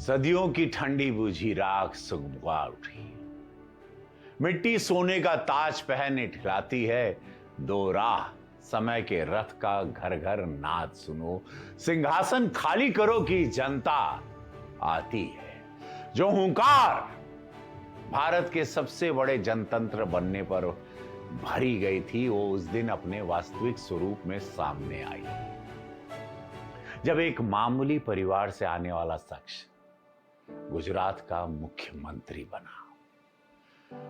सदियों की ठंडी बुझी राख सुगबुगा उठी। मिट्टी सोने का ताज पहने ठिलाती है। दो राह समय के रथ का घर घर नाद सुनो। सिंहासन खाली करो कि जनता आती है। जो हुंकार भारत के सबसे बड़े जनतंत्र बनने पर भरी गई थी, वो उस दिन अपने वास्तविक स्वरूप में सामने आई, जब एक मामूली परिवार से आने वाला शख्स गुजरात का मुख्यमंत्री बना।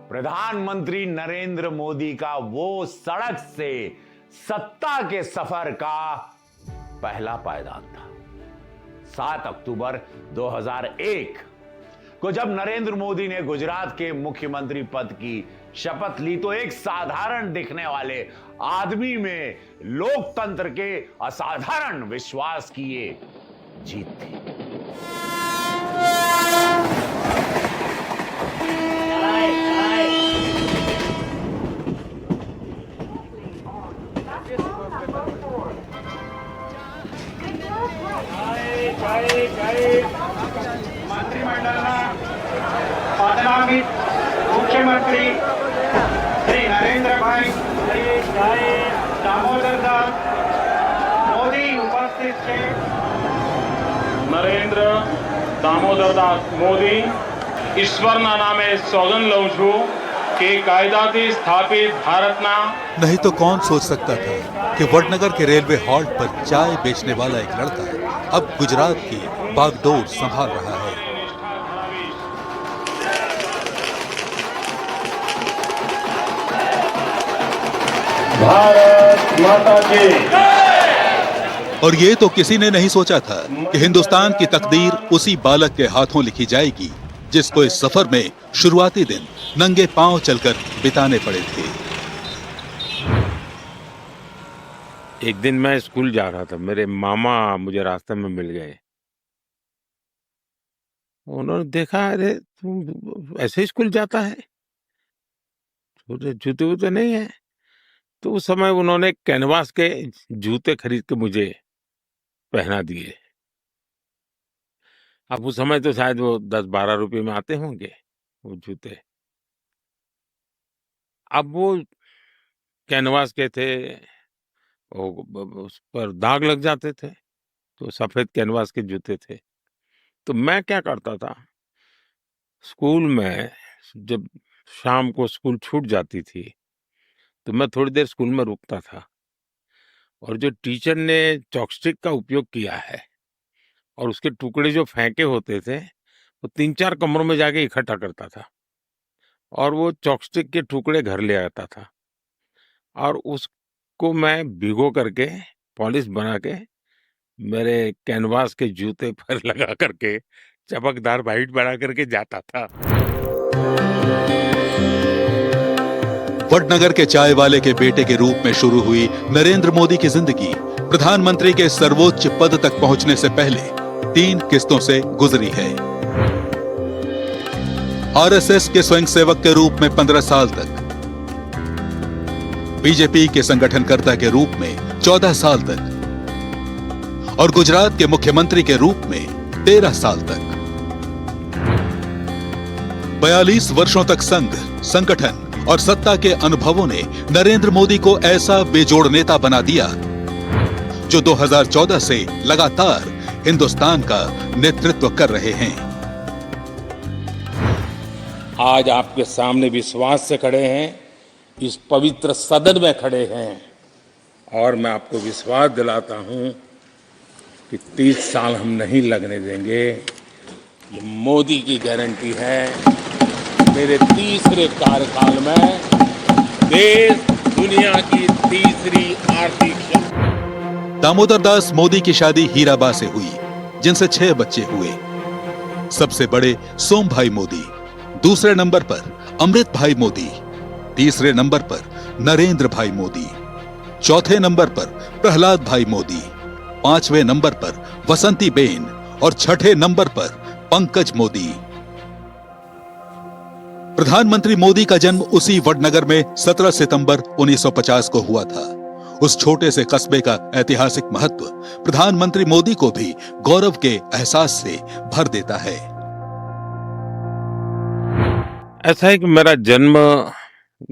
प्रधानमंत्री नरेंद्र मोदी का वो सड़क से सत्ता के सफर का पहला पायदान था। 7 अक्टूबर 2001 को जब नरेंद्र मोदी ने गुजरात के मुख्यमंत्री पद की शपथ ली, तो एक साधारण दिखने वाले आदमी में लोकतंत्र के असाधारण विश्वास की ये जीत थी। मंत्रिमंडलના પદનામિત મુખ્યમંત્રી શ્રી નરેન્દ્રભાઈ શ્રી દામોદરદાસ મોદી ઉપસ્થિત છે। નરેન્દ્ર દામોદરદાસ મોદી ઈશ્વરના નામે સોગંદ લઉં છું કે કાયદાથી સ્થાપિત ભારતના। नहीं तो कौन सोच सकता था कि वडनगर के रेलवे हॉल्ट पर चाय बेचने वाला एक लड़का अब गुजरात की बागडोर संभाल रहा है। भारत माता की। और ये तो किसी ने नहीं सोचा था कि हिंदुस्तान की तकदीर उसी बालक के हाथों लिखी जाएगी जिसको इस सफर में शुरुआती दिन नंगे पांव चलकर बिताने पड़े थे। एक दिन मैं स्कूल जा रहा था, मेरे मामा मुझे रास्ते में मिल गए। उन्होंने देखा, अरे तुम ऐसे स्कूल जाता है, जूते वूते नहीं है? तो उस समय उन्होंने कैनवास के जूते खरीद के मुझे पहना दिए। अब उस समय तो शायद वो 10-12 रुपए में आते होंगे वो जूते। अब वो कैनवास के थे, उस पर दाग लग जाते थे, तो सफेद कैनवास के जूते थे। तो मैं क्या करता था, स्कूल में जब शाम को स्कूल छूट जाती थी तो मैं थोड़ी देर स्कूल में रुकता था, और जो टीचर ने चॉपस्टिक का उपयोग किया है और उसके टुकड़े जो फेंके होते थे, वो 3-4 कमरों में जाके इकट्ठा करता था और वो चॉपस्टिक के टुकड़े घर ले आता था और उसको मैं भिगो करके पॉलिश बना के मेरे कैनवास के जूते पर लगा करके चमकदार वाइट बना करके जाता था। वडनगर के चाय वाले के बेटे के रूप में शुरू हुई नरेंद्र मोदी की जिंदगी प्रधानमंत्री के सर्वोच्च पद तक पहुंचने से पहले 3 किस्तों से गुजरी है। आरएसएस के स्वयंसेवक के रूप में 15 साल तक, बीजेपी के संगठनकर्ता के रूप में 14 साल तक और गुजरात के मुख्यमंत्री के रूप में 13 साल तक। 42 वर्षों तक संघ, संगठन और सत्ता के अनुभवों ने नरेंद्र मोदी को ऐसा बेजोड़ नेता बना दिया जो 2014 से लगातार हिंदुस्तान का नेतृत्व कर रहे हैं। आज आपके सामने विश्वास से खड़े हैं, इस पवित्र सदन में खड़े हैं, और मैं आपको विश्वास दिलाता हूं कि 30 साल हम नहीं लगने देंगे। ये मोदी की गारंटी है। मेरे तीसरे कार्यकाल में देश दुनिया की तीसरी आर्थिक शक्ति। दामोदर दास मोदी की शादी हीराबा से हुई, जिनसे 6 बच्चे हुए। सबसे बड़े सोम भाई मोदी, दूसरे नंबर पर अमृत भाई मोदी, तीसरे नंबर पर नरेंद्र भाई मोदी, चौथे नंबर पर प्रहलाद भाई मोदी, 5वें नंबर पर वसंती बेन और 6ठे नंबर पर पंकज मोदी। प्रधानमंत्री मोदी का जन्म उसी वडनगर में 17 सितंबर 1950 को हुआ था। उस छोटे से कस्बे का ऐतिहासिक महत्व प्रधानमंत्री मोदी को भी गौरव के एहसास से भर देता है। ऐसा है कि मेरा जन्म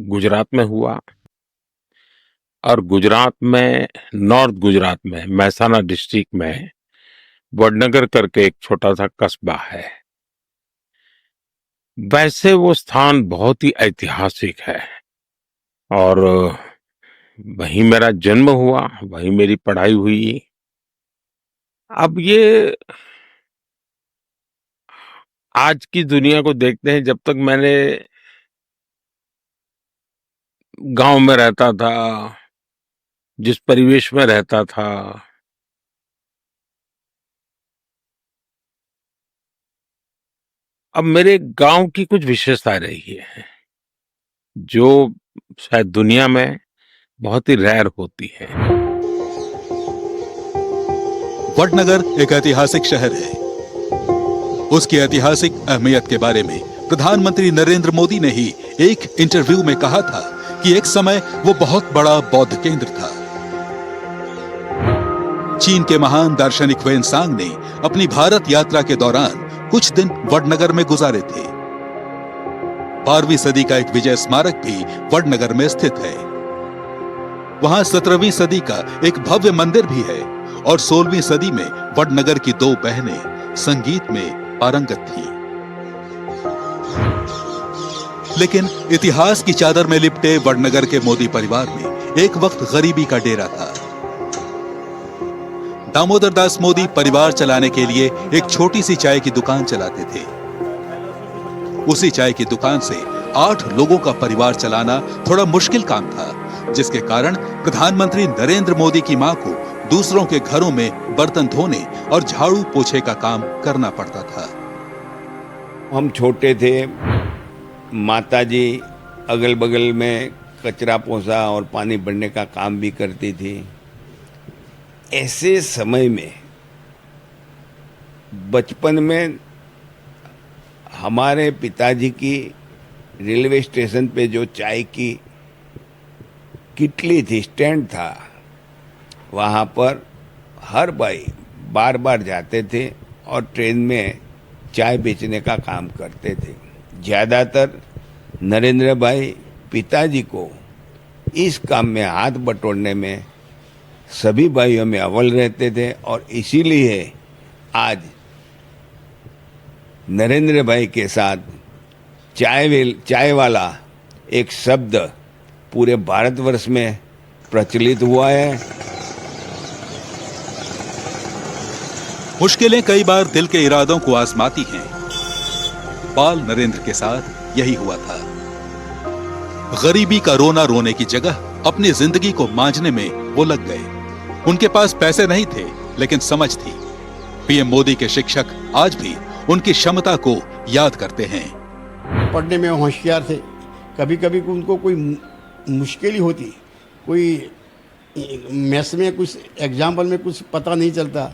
गुजरात में हुआ और गुजरात में, नॉर्थ गुजरात में, महसाना डिस्ट्रिक्ट में वडनगर करके एक छोटा सा कस्बा है। वैसे वो स्थान बहुत ही ऐतिहासिक है और वहीं मेरा जन्म हुआ, वहीं मेरी पढ़ाई हुई। अब ये आज की दुनिया को देखते हैं, जब तक मैंने गांव में रहता था, जिस परिवेश में रहता था, अब मेरे गांव की कुछ विशेषताएं रही है जो शायद दुनिया में बहुत ही रेयर होती है। वडनगर एक ऐतिहासिक शहर है। उसकी ऐतिहासिक अहमियत के बारे में प्रधानमंत्री नरेंद्र मोदी ने ही एक इंटरव्यू में कहा था कि एक समय वो बहुत बड़ा बौद्ध केंद्र था। चीन के महान दार्शनिक वेनसांग ने अपनी भारत यात्रा के दौरान कुछ दिन वडनगर में गुजारे थे। 12वीं सदी का एक विजय स्मारक भी वडनगर में स्थित है। वहां 17वीं सदी का एक भव्य मंदिर भी है और 16वीं सदी में वडनगर की 2 बहनें संगीत में पारंगत थीं। लेकिन इतिहास की चादर में लिपटे वडनगर के मोदी परिवार में एक वक्त गरीबी का डेरा था। दामोदर दास मोदी परिवार चलाने के लिए एक छोटी सी चाय की दुकान चलाते थे। उसी चाय की दुकान से 8 लोगों का परिवार चलाना थोड़ा मुश्किल काम था, जिसके कारण प्रधानमंत्री नरेंद्र मोदी की मां को दूसरों के घरों में बर्तन धोने और झाड़ू पोछे का काम करना पड़ता था। हम छोटे थे, माताजी अगल बगल में कचरा पोंछा और पानी भरने का काम भी करती थी। ऐसे समय में बचपन में हमारे पिताजी की रेलवे स्टेशन पे जो चाय की किटली थी, स्टैंड था, वहाँ पर हर भाई बार बार जाते थे और ट्रेन में चाय बेचने का काम करते थे। ज़्यादातर नरेंद्र भाई पिताजी को इस काम में हाथ बटोरने में सभी भाइयों में अव्वल रहते थे और इसीलिए आज नरेंद्र भाई के साथ चाय वाला एक शब्द पूरे भारतवर्ष में प्रचलित हुआ है। मुश्किलें कई बार दिल के इरादों को आजमाती हैं। बाल नरेंद्र के साथ यही हुआ था। गरीबी का रोना रोने की जगह अपनी जिंदगी को मांझने में वो लग गए। उनके पास पैसे नहीं थे, लेकिन समझ थी। पीएम मोदी के शिक्षक आज भी उनकी क्षमता को याद करते हैं। पढ़ने में होशियार थे। कभी कभी उनको कोई मुश्किल ही होती, कोई मैथ्स में कुछ एग्जाम्पल में कुछ पता नहीं चलता,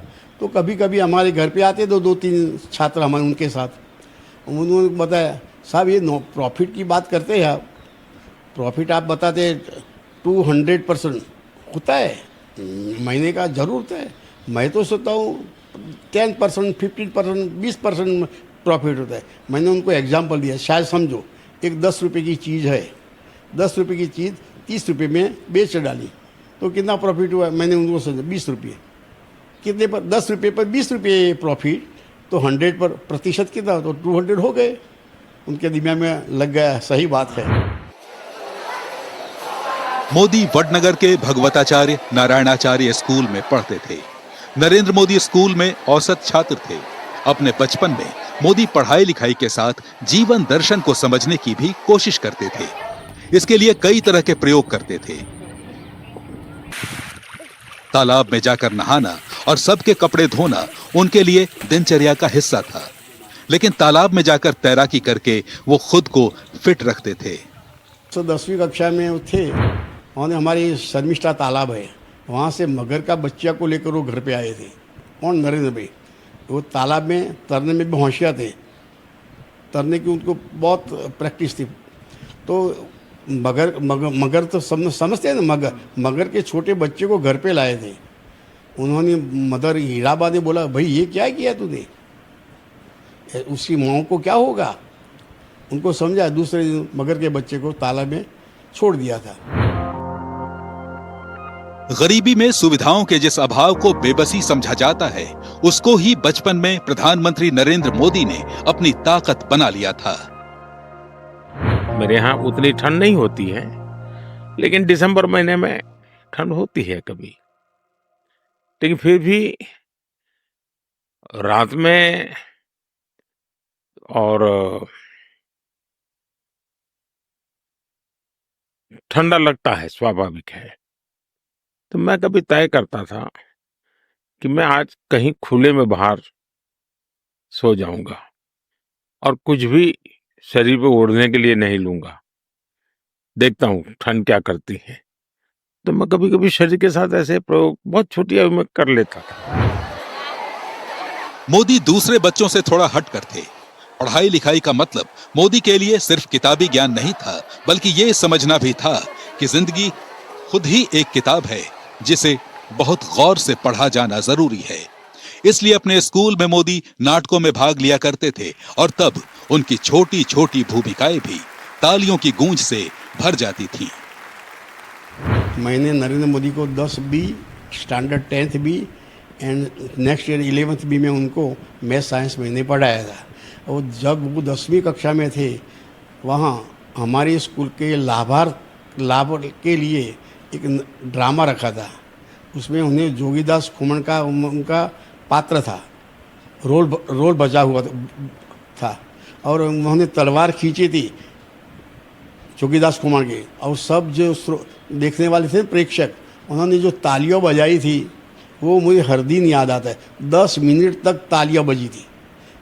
तो कभी कभी हमारे घर पे आते 2-3 छात्र हमारे उनके साथ। उन्होंने बताया, साहब ये प्रॉफिट की बात करते हैं आप, प्रॉफिट आप बताते 200% होता है, महीने का जरूर होता है। मैं तो सोचता हूँ 10%, 15%, 20% प्रॉफिट होता है। मैंने उनको एग्जाम्पल दिया, शायद समझो एक 10 रुपये की चीज़ है, 10 रुपये की चीज़ 30 रुपये में बेच डाली तो कितना प्रॉफिट हुआ? मैंने उनको समझा 20 रुपये। कितने पर? 10 रुपये पर 20 रुपये प्रॉफिट, तो 100 पर प्रतिशत कितना? तो 200 हो गए। उनके दिमाग में लग गया, सही बात है। मोदी वडनगर के भगवताचार्य नारायणाचार्य स्कूल में पढ़ते थे। नरेंद्र मोदी स्कूल में औसत छात्र थे। अपने बचपन में मोदी पढ़ाई लिखाई के साथ जीवन दर्शन को समझने की भी कोशिश करते थे। इसके लिए कई तरह के प्रयोग करते थे। तालाब में जाकर नहाना और सबके कपड़े धोना उनके लिए दिनचर्या का हिस्सा था। लेकिन तालाब में जाकर तैराकी करके वो खुद को फिट रखते थे। तो 10वीं कक्षा में थे, वहाँ हमारी शर्मिष्ठा तालाब है, वहाँ से मगर का बच्चा को लेकर वो घर पे आए थे। और नरेंद्र भाई वो तालाब में तैरने में भी होशियार थे, तैरने की उनको बहुत प्रैक्टिस थी। तो मगर तो समझते हैं ना, मगर के छोटे बच्चे को घर पे लाए थे। उन्होंने मदर हीराबा ने बोला, भाई ये क्या किया तूने, उसकी माँ को क्या होगा। उनको समझा, दूसरे दिन मगर के बच्चे को तालाब में छोड़ दिया था। गरीबी में सुविधाओं के जिस अभाव को बेबसी समझा जाता है, उसको ही बचपन में प्रधानमंत्री नरेंद्र मोदी ने अपनी ताकत बना लिया था। मेरे यहाँ उतनी ठंड नहीं होती है, लेकिन दिसंबर महीने में ठंड होती है कभी। लेकिन फिर भी रात में और ठंडा लगता है, स्वाभाविक है। तो मैं कभी तय करता था कि मैं आज कहीं खुले में बाहर सो जाऊंगा और कुछ भी शरीर पे ओढ़ने के लिए नहीं लूंगा, देखता हूँ ठंड क्या करती है। तो मैं कभी कभी शरीर के साथ ऐसे प्रयोग बहुत छोटी आयु में कर लेता था। मोदी दूसरे बच्चों से थोड़ा हट कर थे। पढ़ाई लिखाई का मतलब मोदी के लिए सिर्फ किताबी ज्ञान नहीं था, बल्कि ये समझना भी था कि जिंदगी खुद ही एक किताब है जिसे बहुत गौर से पढ़ा जाना जरूरी है। इसलिए अपने स्कूल में मोदी नाटकों में भाग लिया करते थे और तब उनकी छोटी छोटी भूमिकाएं भी तालियों की गूंज से भर जाती थी। मैंने नरेंद्र मोदी को 10 B, standard 10th B and next year 11th B में उनको मैथ साइंस मैंने पढ़ाया था। और जब वो 10वीं कक्षा में थे, वहाँ हमारे स्कूल के लाभ के लिए एक ड्रामा रखा था। उसमें उन्हें जोगीदास खुमन का उनका पात्र था, रोल बचा हुआ था। और उन्होंने तलवार खींची थी जोगीदास खुमन के, और सब जो देखने वाले थे प्रेक्षक, उन्होंने जो तालियां बजाई थी वो मुझे हर दिन याद आता है। 10 मिनट तक तालियां बजी थी।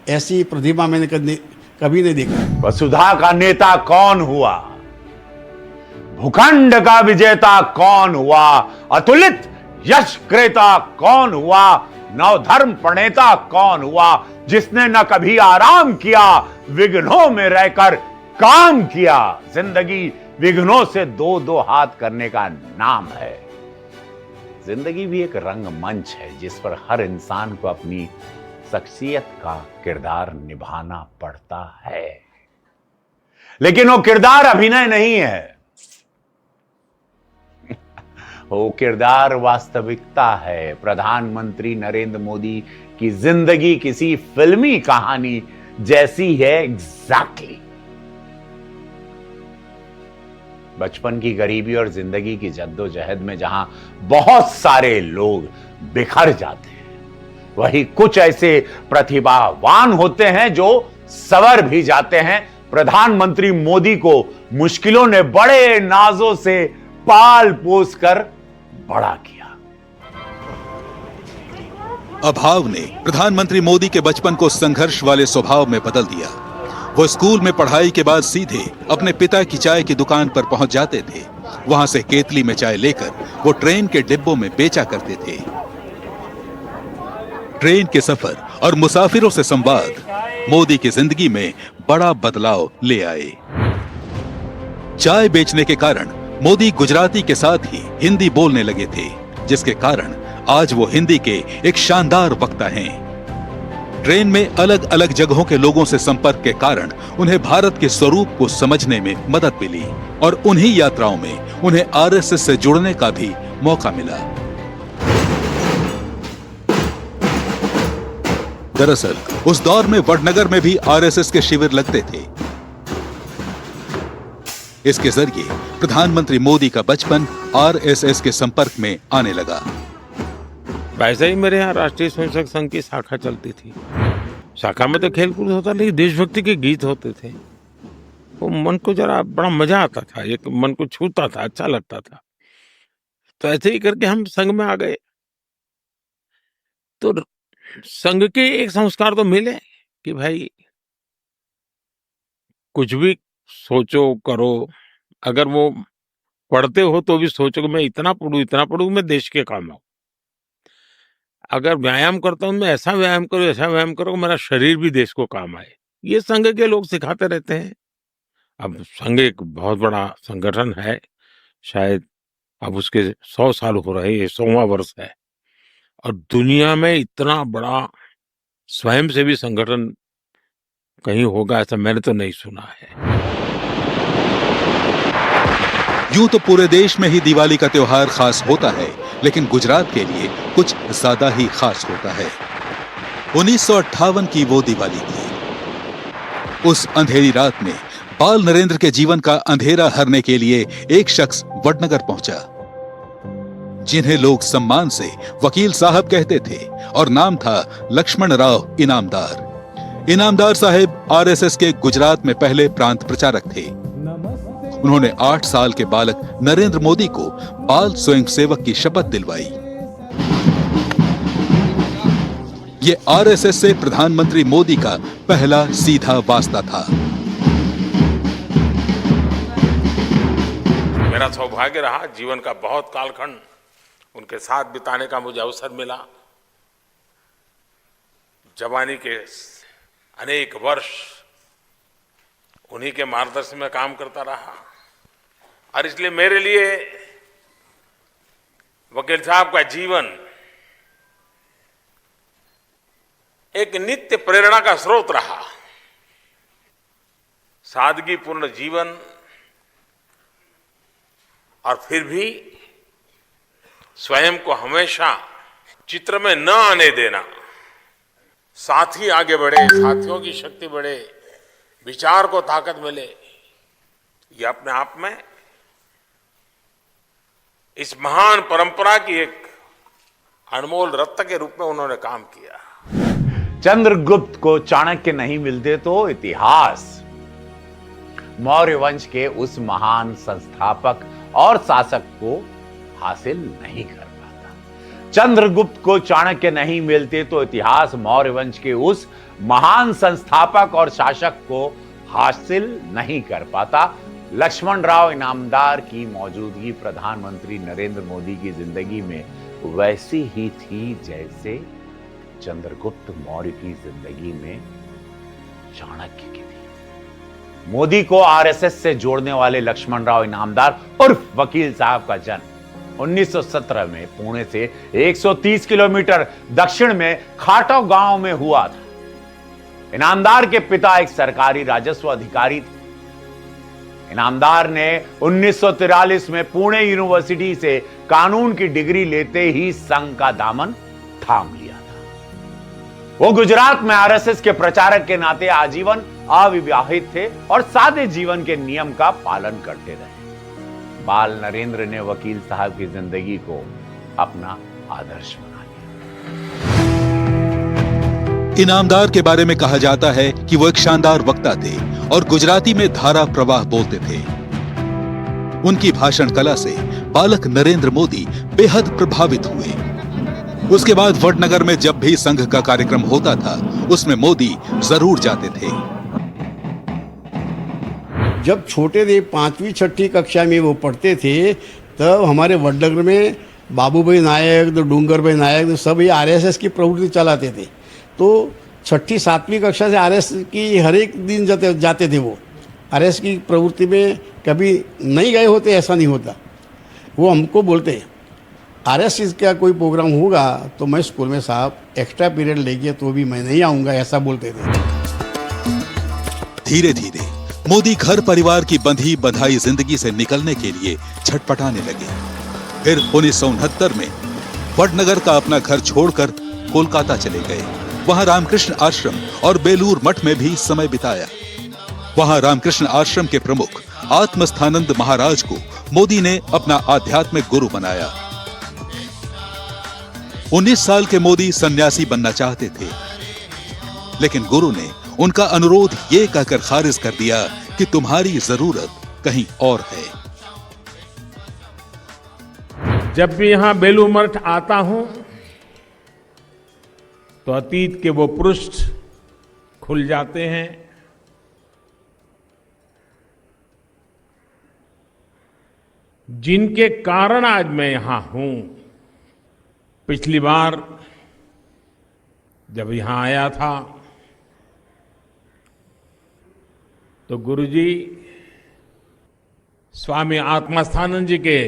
ऐसी प्रतिभा मैंने कभी नहीं देखी। वसुधा का नेता कौन हुआ, भूखंड का विजेता कौन हुआ, अतुलित यश क्रेता कौन हुआ, नवधर्म प्रणेता कौन हुआ, जिसने न कभी आराम किया, विघ्नों में रहकर काम किया। जिंदगी विघ्नों से दो हाथ करने का नाम है। जिंदगी भी एक रंगमंच है जिस पर हर इंसान को अपनी शख्सियत का किरदार निभाना पड़ता है, लेकिन वो किरदार अभिनय नहीं है, वो किरदार वास्तविकता है। प्रधानमंत्री नरेंद्र मोदी की जिंदगी किसी फिल्मी कहानी जैसी है एग्जैक्टली। बचपन की गरीबी और जिंदगी की जद्दोजहद में जहां बहुत सारे लोग बिखर जाते हैं, वही कुछ ऐसे प्रतिभावान होते हैं जो संवर भी जाते हैं। प्रधानमंत्री मोदी को मुश्किलों ने बड़े नाजों से पाल पोस कर बड़ा किया। अभाव ने प्रधानमंत्री मोदी के बचपन को संघर्ष वाले स्वभाव में बदल दिया। वो स्कूल में पढ़ाई के बाद सीधे अपने पिता की चाय की दुकान पर पहुंच जाते थे। वहां से केतली में चाय लेकर वो ट्रेन के डिब्बों में बेचा करते थे। ट्रेन के सफर और मुसाफिरों से संवाद मोदी की जिंदगी में बड़ा बदलाव ले आए। चाय बेचने के कारण मोदी गुजराती के साथ ही हिंदी बोलने लगे थे, जिसके कारण आज वो हिंदी के एक शानदार वक्ता हैं। ट्रेन में अलग अलग जगहों के लोगों से संपर्क के कारण उन्हें भारत के स्वरूप को समझने में मदद मिली और उन्हीं यात्राओं में उन्हें आरएसएस से जुड़ने का भी मौका मिला। दरअसल उस दौर में वडनगर में भी आरएसएस के शिविर लगते थे। इसके जरिए प्रधानमंत्री मोदी का बचपन आरएसएस के संपर्क में आने लगा। वैसे ही मेरे यहाँ राष्ट्रीय स्वयंसेवक संघ की शाखा चलती थी। शाखा में तो खेलकूद होता, लेकिन देशभक्ति के गीत होते थे। वो मन को जरा बड़ा मजा आता था, एक मन को छूता था, अच्छा लगता था। तो ऐसे ही करके हम संघ में आ गए। तो संघ के एक संस्कार तो मिले कि भाई कुछ भी सोचो करो, अगर वो पढ़ते हो तो भी सोचो कि मैं इतना पढ़ूं मैं देश के काम आऊं। अगर व्यायाम करता हूं मैं ऐसा व्यायाम करो मेरा शरीर भी देश को काम आए। ये संघ के लोग सिखाते रहते हैं अब संघ एक बहुत बड़ा संगठन है, शायद अब उसके 100 साल हो रहे हैं, ये 100वां वर्ष है। और दुनिया में इतना बड़ा स्वयंसेवी संगठन कहीं होगा ऐसा मैंने तो नहीं सुना है। यूं तो पूरे देश में ही दिवाली का त्योहार खास होता है, लेकिन गुजरात के लिए कुछ ज्यादा ही खास होता है। 1958 की वो दिवाली थी। उस अंधेरी रात में बाल नरेंद्र के जीवन का अंधेरा हरने के लिए एक शख्स वडनगर पहुंचा, जिन्हें लोग सम्मान से वकील साहब कहते थे, और नाम था लक्ष्मण राव इनामदार। इनामदार साहब आरएसएस के गुजरात में पहले प्रांत प्रचारक थे। उन्होंने 8 साल के बालक नरेंद्र मोदी को बाल स्वयंसेवक की शपथ दिलवाई। ये आरएसएस से प्रधानमंत्री मोदी का पहला सीधा वास्ता था। मेरा सौभाग्य रहा, जीवन का बहुत कालखंड उनके साथ बिताने का मुझे अवसर मिला। जवानी के अनेक वर्ष उन्हीं के मार्गदर्शन में काम करता रहा, और इसलिए मेरे लिए वकील साहब का जीवन एक नित्य प्रेरणा का स्रोत रहा। सादगीपूर्ण जीवन, और फिर भी स्वयं को हमेशा चित्र में न आने देना। साथी आगे बढ़े, साथियों की शक्ति बढ़े, विचार को ताकत मिले, ये अपने आप में इस महान परंपरा की एक अनमोल रत्न के रूप में उन्होंने काम किया। चंद्रगुप्त को चाणक्य नहीं मिलते तो इतिहास मौर्य वंश के उस महान संस्थापक और शासक को हासिल नहीं कर पाता। चंद्रगुप्त को चाणक्य नहीं मिलते तो इतिहास मौर्य वंश के उस महान संस्थापक और शासक को हासिल नहीं कर पाता। लक्ष्मण राव इनामदार की मौजूदगी प्रधानमंत्री नरेंद्र मोदी की जिंदगी में वैसी ही थी जैसे चंद्रगुप्त मौर्य की जिंदगी में चाणक्य की थी। मोदी को आरएसएस से जोड़ने वाले लक्ष्मण राव इनामदार उर्फ वकील साहब का जन्म 1917 में पुणे से 130 किलोमीटर दक्षिण में खाटो गांव में हुआ था। इनामदार के पिता एक सरकारी राजस्व अधिकारी थे। इनामदार ने 1943 में पुणे यूनिवर्सिटी से कानून की डिग्री लेते ही संघ का दामन थाम लिया था। वो गुजरात में आरएसएस के प्रचारक के नाते आजीवन अविवाहित थे और सादे जीवन के नियम का पालन करते रहे। बाल नरेंद्र ने वकील साहब की जिंदगी को अपना आदर्श बना लिया। इनामदार के बारे में कहा जाता है कि वो एक शानदार वक्ता थे और गुजराती में धारा प्रवाह बोलते थे। उनकी भाषण कला से बालक नरेंद्र मोदी बेहद प्रभावित हुए। उसके बाद वडनगर में जब भी संघ का कार्यक्रम होता था, उसमें मोदी जरूर जाते थे। जब छोटे थे 5वीं 6ठी कक्षा में वो पढ़ते थे, तब हमारे वडनगर में बाबू भाई नायक, तो डूंगर भाई नायक, तो सब ये आरएसएस की प्रवृत्ति चलाते थे। तो 6ठी 7वीं कक्षा से आरएसएस की हर एक दिन जाते थे। वो आरएसएस की प्रवृत्ति में कभी नहीं गए होते ऐसा नहीं होता। वो हमको बोलते आरएसएस का कोई प्रोग्राम होगा तो मैं स्कूल में साहब एक्स्ट्रा पीरियड लेके तो भी मैं नहीं आऊँगा, ऐसा बोलते थे। धीरे धीरे मोदी घर परिवार की बंधी बंधाई जिंदगी से निकलने के लिए छटपटाने लगे। फिर 1969 में वडनगर का अपना घर छोड़कर कोलकाता चले गए। वहां रामकृष्ण आश्रम और बेलूर मठ में भी समय बिताया। वहां रामकृष्ण आश्रम के प्रमुख आत्मस्थानंद महाराज को मोदी ने अपना आध्यात्मिक गुरु बनाया। 19 साल के मोदी सन्यासी बनना चाहते थे, लेकिन गुरु ने उनका अनुरोध ये कहकर खारिज कर दिया कि तुम्हारी जरूरत कहीं और है। जब भी यहां बेलूर मठ आता हूं तो अतीत के वो पृष्ठ खुल जाते हैं। जिनके कारण आज मैं यहां हूं। पिछली बार जब यहां आया था तो गुरुजी स्वामी आत्मास्थानंद जी के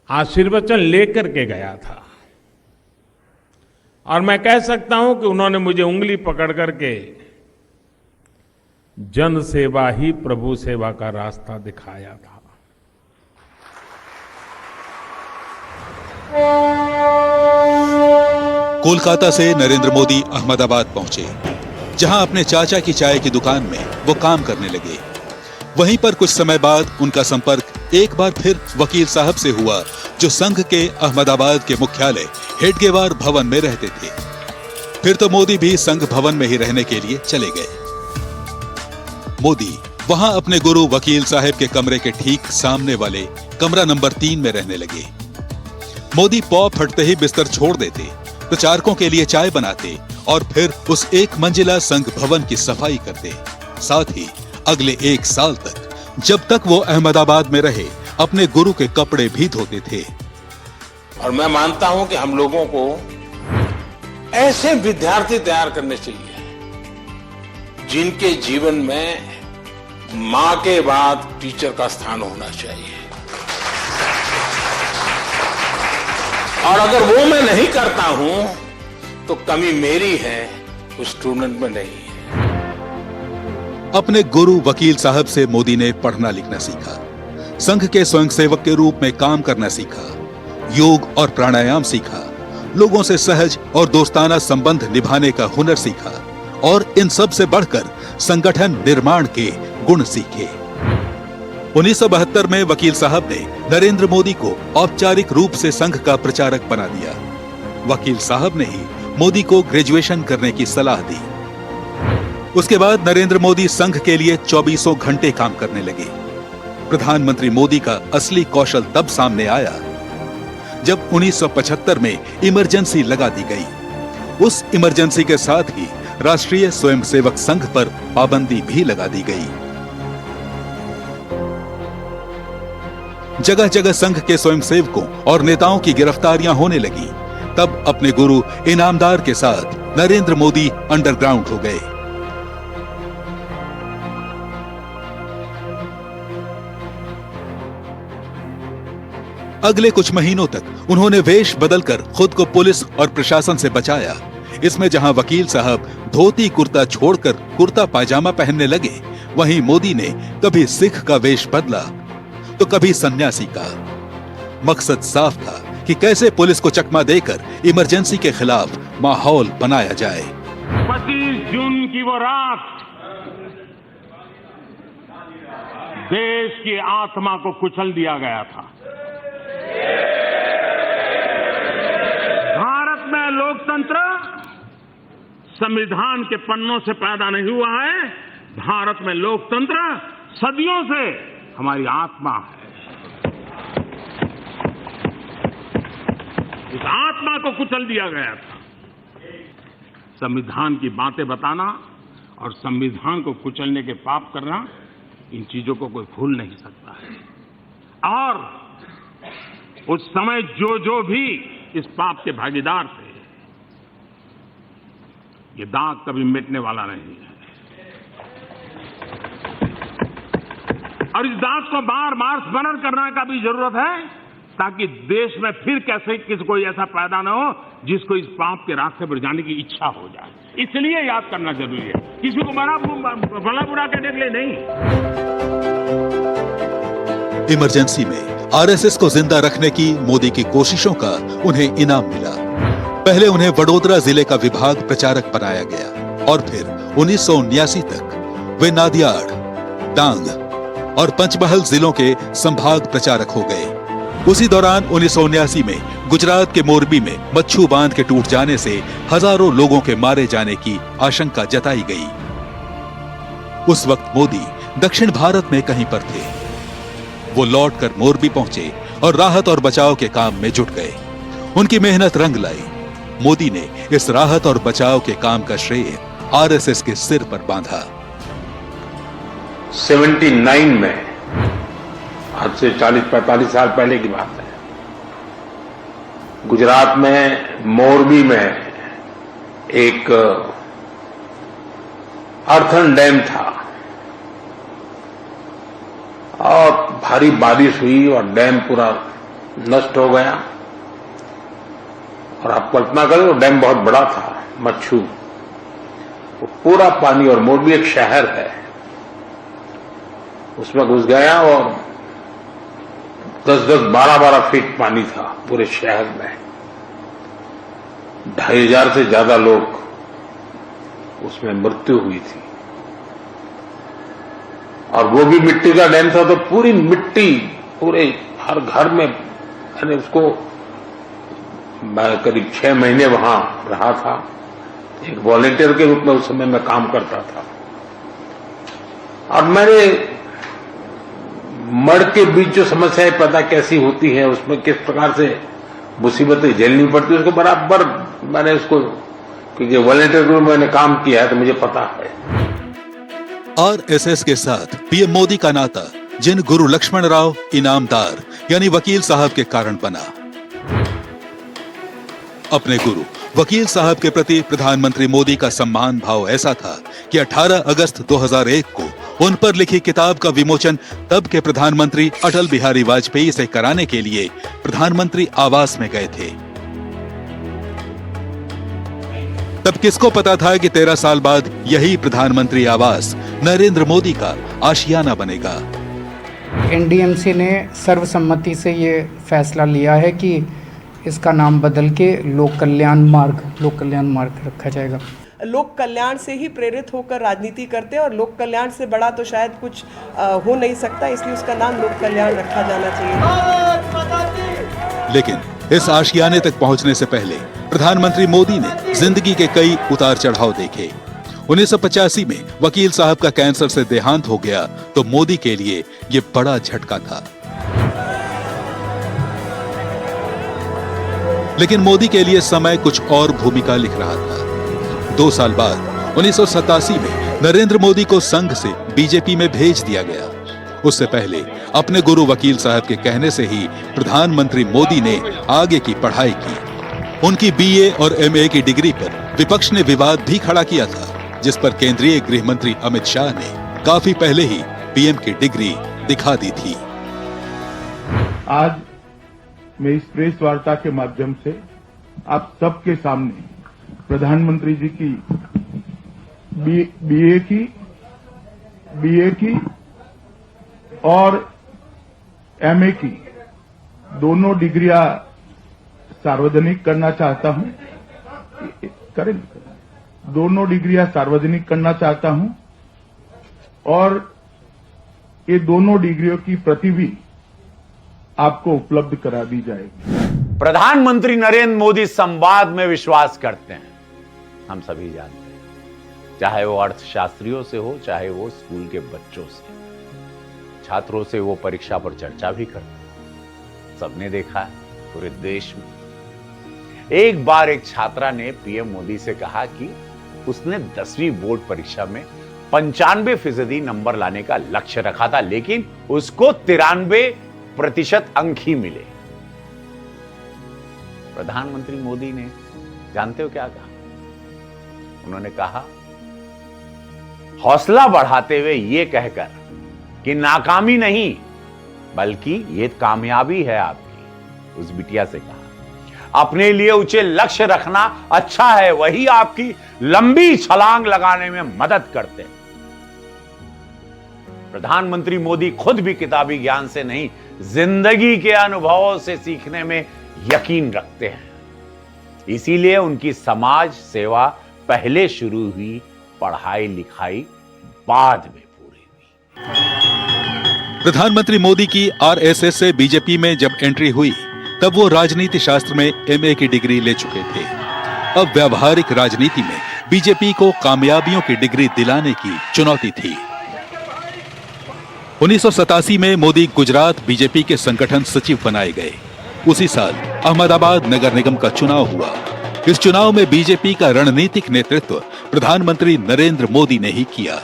आशीर्वचन लेकर के गया था और मैं कह सकता हूं कि उन्होंने मुझे उंगली पकड़ करके जन सेवा ही प्रभु सेवा का रास्ता दिखाया था। कोलकाता से नरेंद्र मोदी अहमदाबाद पहुंचे, जहां अपने चाचा की चाय की दुकान में वो काम करने लगे। वहीं पर कुछ समय बाद उनका संपर्क एक बार फिर वकील साहब से हुआ, जो संघ के अहमदाबाद के मुख्यालय हेडगेवार भवन में रहते थे। फिर तो मोदी भी संघ भवन में ही रहने के लिए चले गए। मोदी वहां अपने गुरु वकील साहब के कमरे के ठीक सामने वाले कमरा नंबर 3 में रहने लगे। मोदी पौ फटते ही बिस्तर छोड़ देते, प्रचारकों के लिए चाय बनाते और फिर उस एक मंजिला संघ भवन की सफाई करते। साथ ही अगले 1 साल तक, जब तक वो अहमदाबाद में रहे, अपने गुरु के कपड़े भी धोते थे। और मैं मानता हूं कि हम लोगों को ऐसे विद्यार्थी तैयार करने चाहिए जिनके जीवन में मां के बाद टीचर का स्थान होना चाहिए। और अगर वो मैं नहीं करता हूं तो कमी मेरी है, उस स्टूडेंट में नहीं है। अपने गुरु वकील साहब से मोदी ने पढ़ना लिखना सीखा, संघ के स्वयंसेवक के रूप में काम करना सीखा, योग और प्राणायाम सीखा, लोगों से सहज और दोस्ताना संबंध निभाने का हुनर सीखा और इन सब से बढ़कर संगठन निर्माण के गुण सीखे। 1972 में वकील साहब ने नरेंद्र मोदी को औपचारिक रूप से संघ का प्रचारक बना दिया। वकील साहब ने ही मोदी को ग्रेजुएशन करने की सलाह दी। उसके बाद नरेंद्र मोदी संघ के लिए 24 घंटे काम करने लगे। प्रधानमंत्री मोदी का असली कौशल तब सामने आया जब 1975 में इमरजेंसी लगा दी गई। उस इमरजेंसी के साथ ही राष्ट्रीय स्वयंसेवक संघ पर पाबंदी भी लगा दी गई। जगह जगह संघ के स्वयंसेवकों और नेताओं की गिरफ्तारियां होने लगी। तब अपने गुरु इनामदार के साथ नरेंद्र मोदी अंडरग्राउंड हो गए। अगले कुछ महीनों तक उन्होंने वेश बदलकर खुद को पुलिस और प्रशासन से बचाया। इसमें जहां वकील साहब धोती कुर्ता छोड़कर कुर्ता पायजामा पहनने लगे, वहीं मोदी ने कभी सिख का वेश बदला तो कभी सन्यासी का। मकसद साफ था कि कैसे पुलिस को चकमा देकर इमरजेंसी के खिलाफ माहौल बनाया जाए। 25 जून की वो रात देश की आत्मा को कुचल दिया गया था। भारत में लोकतंत्र संविधान के पन्नों से पैदा नहीं हुआ है। भारत में लोकतंत्र सदियों से हमारी आत्मा है। इस आत्मा को कुचल दिया गया था। संविधान की बातें बताना और संविधान को कुचलने के पाप करना, इन चीजों को कोई भूल नहीं सकता है। और उस समय जो भी इस पाप के भागीदार थे, ये दाग कभी मिटने वाला नहीं है। और इस दाग को बार बार स्मरण करने का भी जरूरत है, ताकि देश में फिर कैसे किसी कोई ऐसा पैदा न हो जिसको इस पाप के रास्ते पर जाने की इच्छा हो जाए। इसलिए याद करना जरूरी है, किसी को भला बुरा कहने के लिए नहीं। इमरजेंसी में आरएसएस को जिंदा रखने की मोदी की कोशिशों का उन्हें इनाम मिला। पहले उन्हें वडोदरा जिले का विभाग प्रचारक बनाया गया और फिर 1979 तक वे नादियाड, डांग और पंचमहल जिलों के संभाग प्रचारक हो गए। उसी दौरान 1979 में गुजरात के मोरबी में मच्छू बांध के टूट जाने से हजारों लोगों के मारे जाने की आशंका जताई गई। उस वक्त मोदी दक्षिण भारत में कहीं पर थे। वो लौटकर मोरबी पहुंचे और राहत और बचाव के काम में जुट गए। उनकी मेहनत रंग लाई। मोदी ने इस राहत और बचाव के काम का श्रेय आरएसएस के सिर पर बांधा। 79 में, आज से 40-45 साल पहले की बात है, गुजरात में मोरबी में एक अर्थन डैम था और भारी बारिश हुई और डैम पूरा नष्ट हो गया। और आप कल्पना करें, वो डैम बहुत बड़ा था, मच्छू, वो पूरा पानी, और मोरबी एक शहर है, उसमें घुस गया और 10-10, 12-12 फीट पानी था पूरे शहर में। 2500 से ज्यादा लोग उसमें मृत्यु हुई थी। और वो भी मिट्टी का डैम था, तो पूरी मिट्टी पूरे हर घर में, मैंने उसको मैं करीब 6 महीने वहां रहा था, एक वॉलेंटियर के रूप में उस समय मैं काम करता था। और मैंने मड़ के बीच जो समस्याएं पैदा कैसी होती है, उसमें किस प्रकार से मुसीबतें झेलनी पड़ती है, उसको बराबर मैंने उसको, क्योंकि वॉलेंटियर ग्रुप में मैंने काम किया है तो मुझे पता है। आरएसएस के साथ पीएम मोदी का नाता जिन गुरु लक्ष्मण राव इनामदार यानी वकील साहब के कारण बना। अपने गुरु वकील साहब के प्रति प्रधानमंत्री मोदी का सम्मान भाव ऐसा था कि 18 अगस्त 2001 को उन पर लिखी किताब का विमोचन तब के प्रधानमंत्री अटल बिहारी वाजपेयी से कराने के लिए प्रधानमंत्री आवास में गए थे। तब किसको पता था कि 13 साल बाद यही प्रधानमंत्री आवास नरेंद्र मोदी का आशियाना बनेगा। एनडीएमसी ने सर्वसम्मति से ये फैसला लिया है कि इसका नाम बदल के लोक कल्याण मार्ग रखा जाएगा। लोक कल्याण से ही प्रेरित होकर राजनीति करते हैं और लोक कल्याण से बड़ा तो शायद कुछ हो नहीं सकता, इसलिए उसका नाम लोक कल्याण रखा जाना चाहिए। लेकिन इस आशियाने तक पहुंचने से पहले प्रधानमंत्री मोदी ने जिंदगी के कई उतार चढ़ाव देखे। 1985 में वकील साहब का कैंसर से देहांत हो गया तो मोदी के लिए ये बड़ा झटका था। लेकिन मोदी के लिए समय कुछ और भूमिका लिख रहा था। 2 साल बाद 1987 में नरेंद्र मोदी को संघ से बीजेपी में भेज दिया गया। उससे पहले अपने गुरु वकील साहब के कहने से ही प्रधानमंत्री मोदी ने आगे की पढ़ाई की। उनकी बीए और एमए की डिग्री पर विपक्ष ने विवाद भी खड़ा किया था, जिस पर केंद्रीय गृह मंत्री अमित शाह ने काफी पहले ही पीएम की डिग्री दिखा दी थी। आज मैं इस प्रेस वार्ता के माध्यम से आप सबके सामने प्रधानमंत्री जी की बीए की और एमए की दोनों डिग्रियां सार्वजनिक करना चाहता हूं। दोनों डिग्रियां सार्वजनिक करना चाहता हूं और ये दोनों डिग्रियों की प्रति भी आपको उपलब्ध करा दी जाएगी। प्रधानमंत्री नरेंद्र मोदी संवाद में विश्वास करते हैं, हम सभी जानते हैं। चाहे वो अर्थशास्त्रियों से हो, चाहे वो स्कूल के बच्चों से, छात्रों से वो परीक्षा पर चर्चा भी करते हैं। सबने देखा है पूरे देश में। एक बार एक छात्रा ने पीएम मोदी से कहा कि उसने 10वीं बोर्ड परीक्षा में 95% नंबर लाने का लक्ष्य रखा था, लेकिन उसको 93% अंक ही मिले। प्रधानमंत्री मोदी ने जानते हो क्या कहा? उन्होंने कहा, हौसला बढ़ाते हुए यह कहकर कि नाकामी नहीं बल्कि यह कामयाबी है आपकी, उस बिटिया से कहा, अपने लिए ऊंचे लक्ष्य रखना अच्छा है, वही आपकी लंबी छलांग लगाने में मदद करते हैं। प्रधानमंत्री मोदी खुद भी किताबी ज्ञान से नहीं, जिंदगी के अनुभवों से सीखने में यकीन रखते हैं। इसीलिए उनकी समाज सेवा पहले शुरू हुई, पढ़ाई लिखाई बाद में पूरी हुई। प्रधानमंत्री मोदी की आरएसएस से बीजेपी में जब एंट्री हुई तब वो राजनीति शास्त्र में एमए की डिग्री ले चुके थे। अब व्यावहारिक राजनीति में बीजेपी को कामयाबियों की डिग्री दिलाने की चुनौती थी। 1987 में मोदी गुजरात बीजेपी के संगठन सचिव बनाए गए। उसी साल अहमदाबाद नगर निगम का चुनाव हुआ। इस चुनाव में बीजेपी का रणनीतिक नेतृत्व प्रधानमंत्री नरेंद्र मोदी ने ही किया।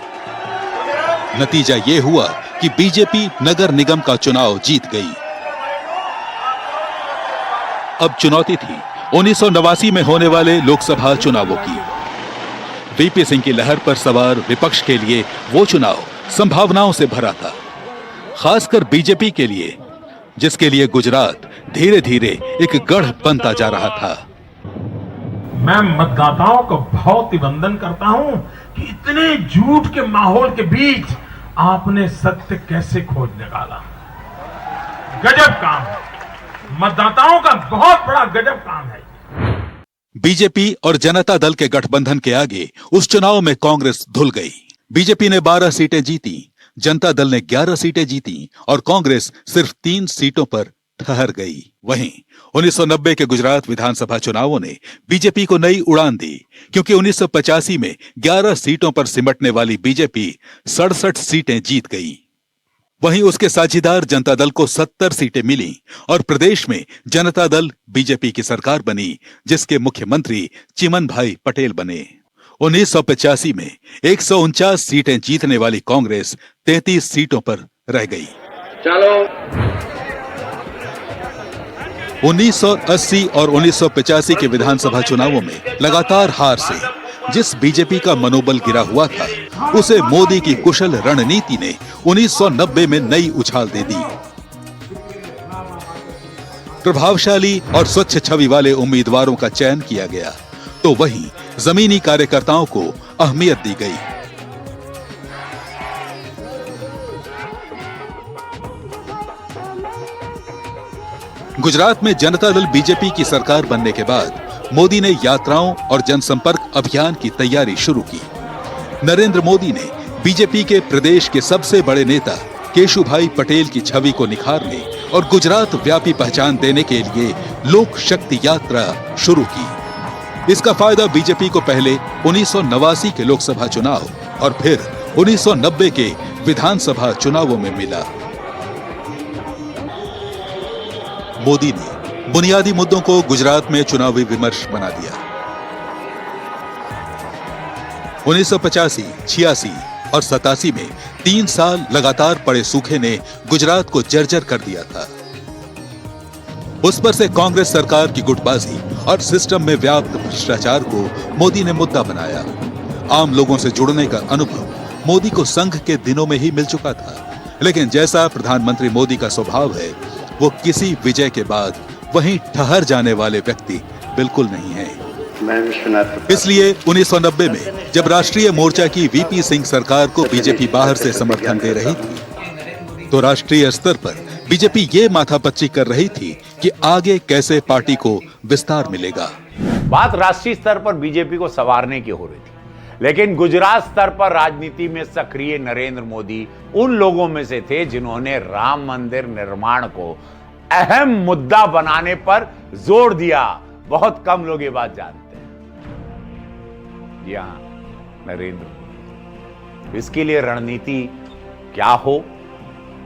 नतीजा यह हुआ कि बीजेपी नगर निगम का चुनाव जीत गई। अब चुनौती थी 1989 में होने वाले लोकसभा चुनावों की। वीपी सिंह की लहर पर सवार विपक्ष के लिए वो चुनाव संभावनाओं से भरा था। खासकर बीजेपी के लिए, जिसके लिए गुजरात धीरे धीरे एक गढ़ बनता जा रहा था। मैं मतदाताओं को बहुत ही वंदन करता हूं कि इतने झूठ के माहौल के बीच आपने सत्य कैसे खोज निकाला। गजब काम है, मतदाताओं का बहुत बड़ा गजब काम है। बीजेपी और जनता दल के गठबंधन के आगे उस चुनाव में कांग्रेस धुल गई। बीजेपी ने 12 सीटें जीती, जनता दल ने 11 सीटें जीती और कांग्रेस सिर्फ 3 सीटों पर ठहर गई। वहीं 1990 के गुजरात विधानसभा चुनावों ने बीजेपी को नई उड़ान दी, क्योंकि 1985 में 11 सीटों पर सिमटने वाली बीजेपी 67 सीटें जीत गई। वहीं उसके साझीदार जनता दल को 70 सीटें मिली और प्रदेश में जनता दल बीजेपी की सरकार बनी, जिसके मुख्यमंत्री चिमन भाई पटेल बने। 1985 में 149 सीटें जीतने वाली कांग्रेस 33 सीटों पर रह गई। चलो 1980 और 1985 के विधानसभा चुनावों में लगातार हार से जिस बीजेपी का मनोबल गिरा हुआ था, उसे मोदी की कुशल रणनीति ने 1990 में नई उछाल दे दी। प्रभावशाली और स्वच्छ छवि वाले उम्मीदवारों का चयन किया गया, तो वहीं जमीनी कार्यकर्ताओं को अहमियत दी गई। गुजरात में जनता दल बीजेपी की सरकार बनने के बाद मोदी ने यात्राओं और जनसंपर्क अभियान की तैयारी शुरू की। नरेंद्र मोदी ने बीजेपी के प्रदेश के सबसे बड़े नेता केशुभाई पटेल की छवि को निखारने और गुजरात व्यापी पहचान देने के लिए लोक शक्ति यात्रा शुरू की। इसका फायदा बीजेपी को पहले 1989 के लोकसभा चुनाव और फिर 1990 के विधानसभा चुनावों में मिला। मोदी ने बुनियादी मुद्दों को गुजरात में चुनावी विमर्श बना दिया। 1985, 86 और 87 में 3 साल लगातार पड़े सूखे ने गुजरात को जर्जर कर दिया था। उस पर से कांग्रेस सरकार की गुटबाजी और सिस्टम में व्याप्त भ्रष्टाचार को मोदी ने मुद्दा बनाया। आम लोगों से जुड़ने का अनुभव मोदी को संघ के दिनों में ही मिल चुका था, लेकिन जैसा प्रधानमंत्री मोदी का स्वभाव है, वो किसी विजय के बाद वहीं ठहर जाने वाले व्यक्ति बिल्कुल नहीं है। इसलिए 1990 में जब राष्ट्रीय मोर्चा की वीपी सिंह सरकार को बीजेपी बाहर से समर्थन दे रही थी, तो राष्ट्रीय स्तर पर बीजेपी ये माथापच्ची कर रही थी कि आगे कैसे पार्टी को विस्तार मिलेगा। बात राष्ट्रीय स्तर पर बीजेपी को संवारने की हो रही थी, लेकिन गुजरात स्तर पर राजनीति में सक्रिय नरेंद्र मोदी उन लोगों में से थे जिन्होंने राम मंदिर निर्माण को अहम मुद्दा बनाने पर जोर दिया। बहुत कम लोग ये बात जानते हैं। जी हां, नरेंद्र मोदी। इसके लिए रणनीति क्या हो,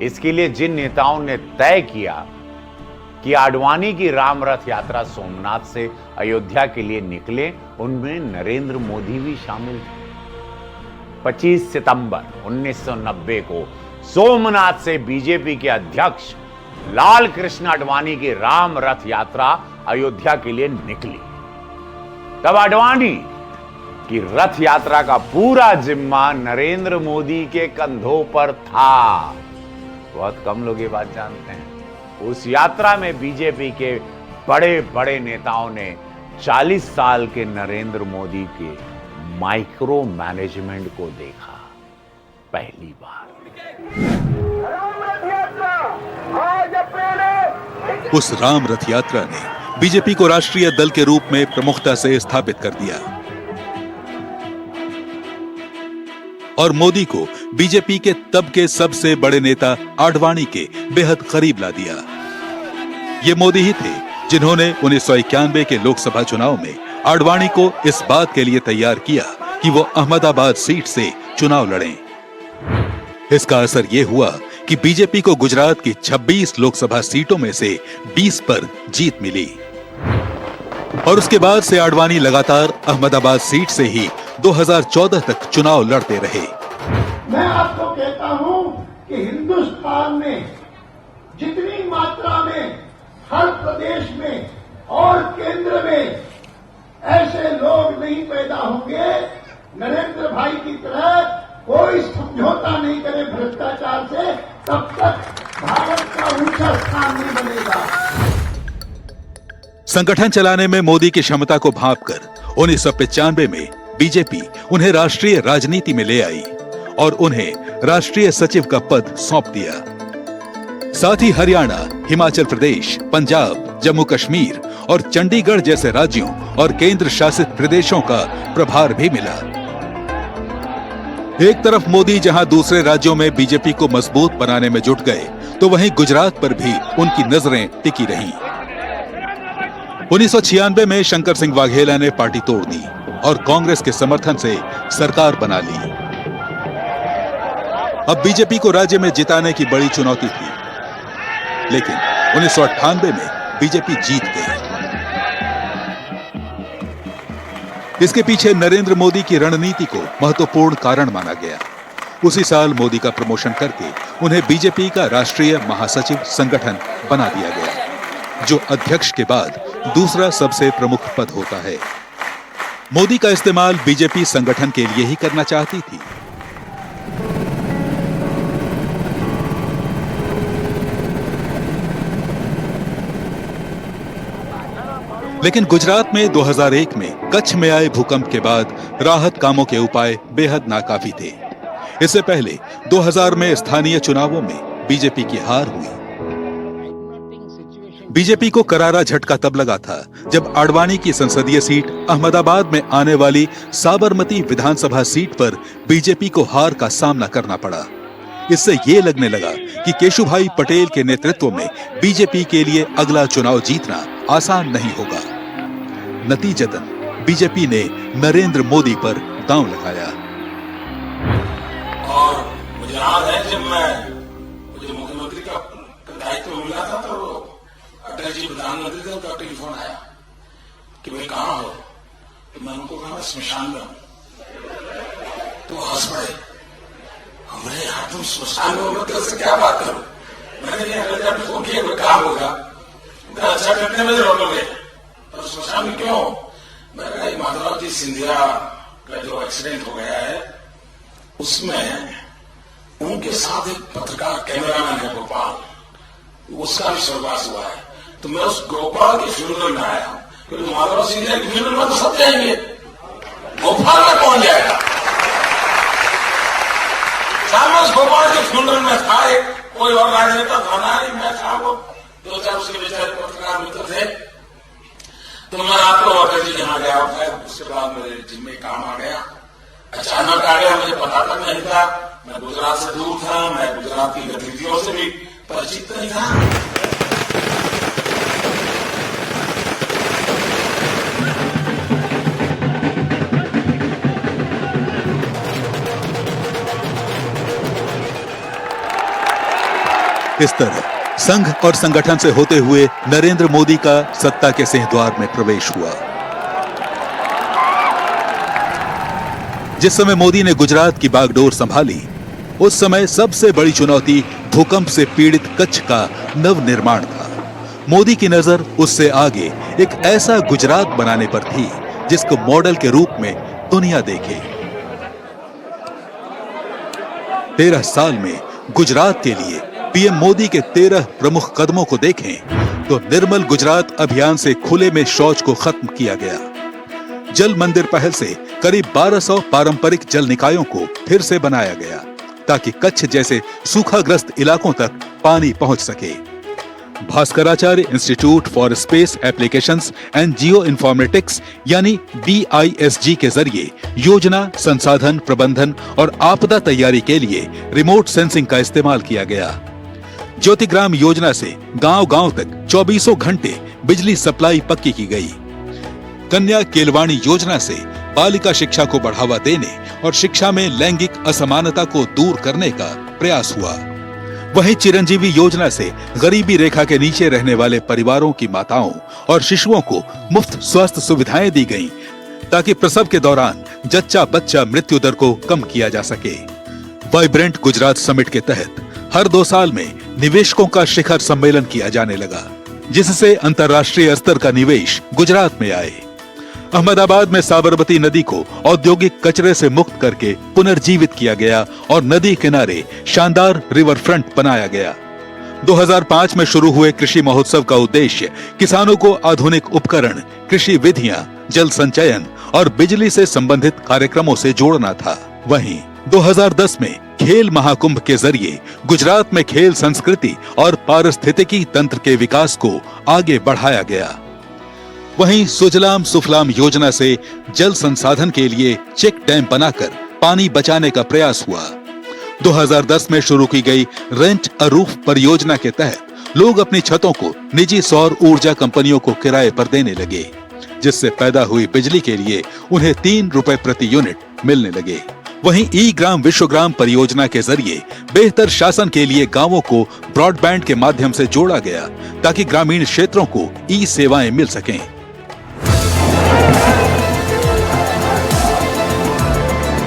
इसके लिए जिन नेताओं ने तय किया कि आडवाणी की राम रथ यात्रा सोमनाथ से अयोध्या के लिए निकले, उनमें नरेंद्र मोदी भी शामिल थे। 25 सितंबर 1990 को सोमनाथ से बीजेपी के अध्यक्ष लाल कृष्ण आडवाणी की राम रथ यात्रा अयोध्या के लिए निकली। तब आडवाणी की रथ यात्रा का पूरा जिम्मा नरेंद्र मोदी के कंधों पर था। बहुत कम लोग ये बात जानते हैं। उस यात्रा में बीजेपी के बड़े बड़े नेताओं ने 40 साल के नरेंद्र मोदी के माइक्रो मैनेजमेंट को देखा पहली बार। उस राम रथ यात्रा ने बीजेपी को राष्ट्रीय दल के रूप में प्रमुखता से स्थापित कर दिया और मोदी को बीजेपी के तब के सबसे बड़े नेता आडवाणी के बेहद करीब ला दिया। ये मोदी ही थे जिन्होंने 1991 के लोकसभा चुनाव में आडवाणी को इस बात के लिए तैयार किया कि वो अहमदाबाद सीट से चुनाव लड़ें। इसका असर यह हुआ कि बीजेपी को गुजरात की 26 लोकसभा सीटों में से 20 पर जीत मिली और उसके बाद से आडवाणी लगातार अहमदाबाद सीट से ही 2014 तक चुनाव लड़ते रहे। मैं आपको कहता हूं कि हिंदुस्तान में जितनी मात्रा में हर प्रदेश में और केंद्र में ऐसे लोग नहीं पैदा होंगे, नरेंद्र भाई की तरह कोई समझौता नहीं करे भ्रष्टाचार से, तब तक अच्छा स्थान नहीं बनेगा। संगठन चलाने में मोदी की क्षमता को भांपकर 1995 में बीजेपी उन्हें राष्ट्रीय राजनीति में ले आई और उन्हें राष्ट्रीय सचिव का पद सौंप दिया। साथ ही हरियाणा, हिमाचल प्रदेश, पंजाब, जम्मू कश्मीर और चंडीगढ़ जैसे राज्यों और केंद्र शासित प्रदेशों का प्रभार भी मिला। एक तरफ मोदी जहां दूसरे राज्यों में बीजेपी को मजबूत बनाने में जुट गए, तो वहीं गुजरात पर भी उनकी नजरें टिकी रहीं। 1996 में शंकर सिंह वाघेला ने पार्टी तोड़ दी और कांग्रेस के समर्थन से सरकार बना ली। अब बीजेपी को राज्य में जिताने की बड़ी चुनौती थी, लेकिन 1998 में बीजेपी जीत गई। इसके पीछे नरेंद्र मोदी की रणनीति को महत्वपूर्ण कारण माना गया। उसी साल मोदी का प्रमोशन करके उन्हें बीजेपी का राष्ट्रीय महासचिव संगठन बना दिया गया, जो अध्यक्ष के बाद दूसरा सबसे प्रमुख पद होता है। मोदी का इस्तेमाल बीजेपी संगठन के लिए ही करना चाहती थी। लेकिन गुजरात में 2001 में कच्छ में आए भूकंप के बाद राहत कामों के उपाय बेहद नाकाफी थे। इससे पहले 2000 में स्थानीय चुनावों में बीजेपी की हार हुई। बीजेपी को करारा झटका तब लगा था जब आडवाणी की संसदीय सीट अहमदाबाद में आने वाली साबरमती विधानसभा सीट पर बीजेपी को हार का सामना करना पड़ा। इससे ये लगने लगा कि केशुभाई पटेल के नेतृत्व में बीजेपी के लिए अगला चुनाव जीतना आसान नहीं होगा। नतीजतन बीजेपी ने नरेंद्र मोदी पर दांव लगाया। और मुझे याद है जब मुझे मुख्यमंत्री का दायित्व मिला था तो अटल जी प्रधानमंत्री थे, उनका टेलीफोन आया कि भाई कहाँ हो, तो मैं उनको कहा स्मशान में हूं। तो हंस पड़े, हमने यार तुम स्मशान में हो, से क्या बात करो। मैंने आपने फोन किया, कोई काम होगा, अच्छा करने में लौटोगे, तो स्मशान में क्यों? मैंने कहा माधवराव जी सिंधिया का जो एक्सीडेंट हो गया है उसमें उनके साथ एक पत्रकार कैमरामैन है गोपाल, उसका भी स्वर्गवास हुआ है, तो मैं उस गोपाल के फ्यूनरल में आया हूं। क्योंकि माधवराव सिंधिया के फ्यूनरल में तो सब जाएंगे, गोपाल में कौन जाएगा? उस गोपाल के फ्यूनरल में था, एक कोई और राजनेता था ना, मैं था, वो 2-4 उसके बेचारे पत्रकार मित्र थे। तो मैं आपको अटल जी यहाँ गया, उसके बाद मेरे जिम में काम आ गया, अचानक आ गया, मुझे पता तक नहीं था। मैं गुजरात से दूर था, मैं गुजरात की गतिविधियों से भी परिचित नहीं था। इस तरह संघ और संगठन से होते हुए नरेंद्र मोदी का सत्ता के सिंहद्वार में प्रवेश हुआ। जिस समय मोदी ने गुजरात की बागडोर संभाली, उस समय सबसे बड़ी चुनौती भूकंप से पीड़ित कच्छ का नवनिर्माण था। मोदी की नजर उससे आगे एक ऐसा गुजरात बनाने पर थी जिसको मॉडल के रूप में दुनिया देखे। 13 साल में गुजरात के लिए पीएम मोदी के 13 प्रमुख कदमों को देखें तो निर्मल गुजरात अभियान से खुले में शौच को खत्म किया गया। जल मंदिर पहल से करीब 1200 पारंपरिक जल निकायों को फिर से बनाया गया ताकि कच्छ जैसे सूखाग्रस्त इलाकों तक पानी पहुंच सके। Bhaskaracharya institute for space applications and geo informatics यानी BISG के जरिए योजना, संसाधन प्रबंधन और आपदा तैयारी के लिए रिमोट सेंसिंग का इस्तेमाल किया गया। ज्योतिग्राम योजना से गांव-गांव तक 24 घंटे बिजली सप्लाई पक्की की गई। कन्या केलवाणी योजना से बालिका शिक्षा को बढ़ावा देने और शिक्षा में लैंगिक असमानता को दूर करने का प्रयास हुआ। वहीं चिरंजीवी योजना से गरीबी रेखा के नीचे रहने वाले परिवारों की माताओं और शिशुओं को मुफ्त स्वास्थ्य सुविधाएं दी गईं ताकि प्रसव के दौरान जच्चा बच्चा मृत्यु दर को कम किया जा सके। वाइब्रेंट गुजरात समिट के तहत हर 2 साल में निवेशकों का शिखर सम्मेलन किया जाने लगा, जिससे अंतर्राष्ट्रीय स्तर का निवेश गुजरात में आए। अहमदाबाद में साबरमती नदी को औद्योगिक कचरे से मुक्त करके पुनर्जीवित किया गया और नदी किनारे शानदार रिवर फ्रंट बनाया गया। 2005 में शुरू हुए कृषि महोत्सव का उद्देश्य किसानों को आधुनिक उपकरण, कृषि विधियां, जल संचयन और बिजली से संबंधित कार्यक्रमों से जोड़ना था। वहीं 2010 में खेल महाकुंभ के जरिए गुजरात में खेल संस्कृति और पारिस्थितिकी तंत्र के विकास को आगे बढ़ाया गया। वहीं सुजलाम सुफलाम योजना से जल संसाधन के लिए चेक डैम बनाकर पानी बचाने का प्रयास हुआ। 2010 में शुरू की गई रेंट अ रूफ परियोजना के तहत लोग अपनी छतों को निजी सौर ऊर्जा कंपनियों को किराए पर देने लगे, जिससे पैदा हुई बिजली के लिए उन्हें 3 रुपए प्रति यूनिट मिलने लगे। वहीं ई ग्राम विश्वग्राम परियोजना के जरिए बेहतर शासन के लिए गांवों को ब्रॉडबैंड के माध्यम से जोड़ा गया, ताकि ग्रामीण क्षेत्रों को ई सेवाएं मिल सकें।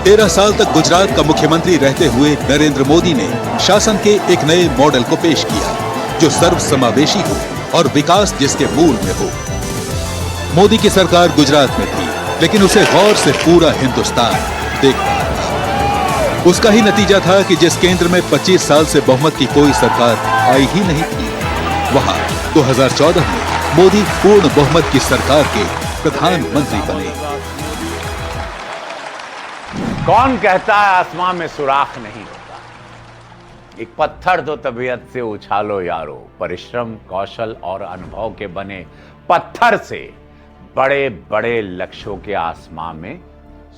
तेरह साल तक गुजरात का मुख्यमंत्री रहते हुए नरेंद्र मोदी ने शासन के एक नए मॉडल को पेश किया, जो सर्वसमावेशी हो और विकास जिसके मूल में हो। मोदी की सरकार गुजरात में थी, लेकिन उसे गौर से पूरा हिंदुस्तान देख रहा था। उसका ही नतीजा था कि जिस केंद्र में 25 साल से बहुमत की कोई सरकार आई ही नहीं थी, वहां 2014 में मोदी पूर्ण बहुमत की सरकार के प्रधानमंत्री बने। कौन कहता है आसमां में सुराख नहीं होता? एक पत्थर तो तबीयत से उछालो यारो, परिश्रम, कौशल और अनुभव के बने पत्थर से बड़े बड़े लक्ष्यों के आसमां में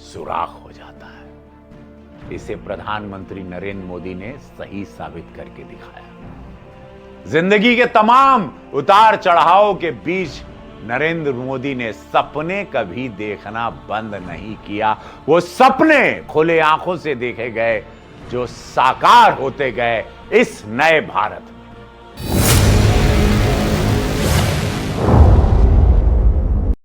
सुराख हो जाता है। इसे प्रधानमंत्री नरेंद्र मोदी ने सही साबित करके दिखाया। जिंदगी के तमाम उतार चढ़ाव के बीच नरेंद्र मोदी ने सपने कभी देखना बंद नहीं किया। वो सपने खुले आंखों से देखे गए, जो साकार होते गए इस नए भारत में।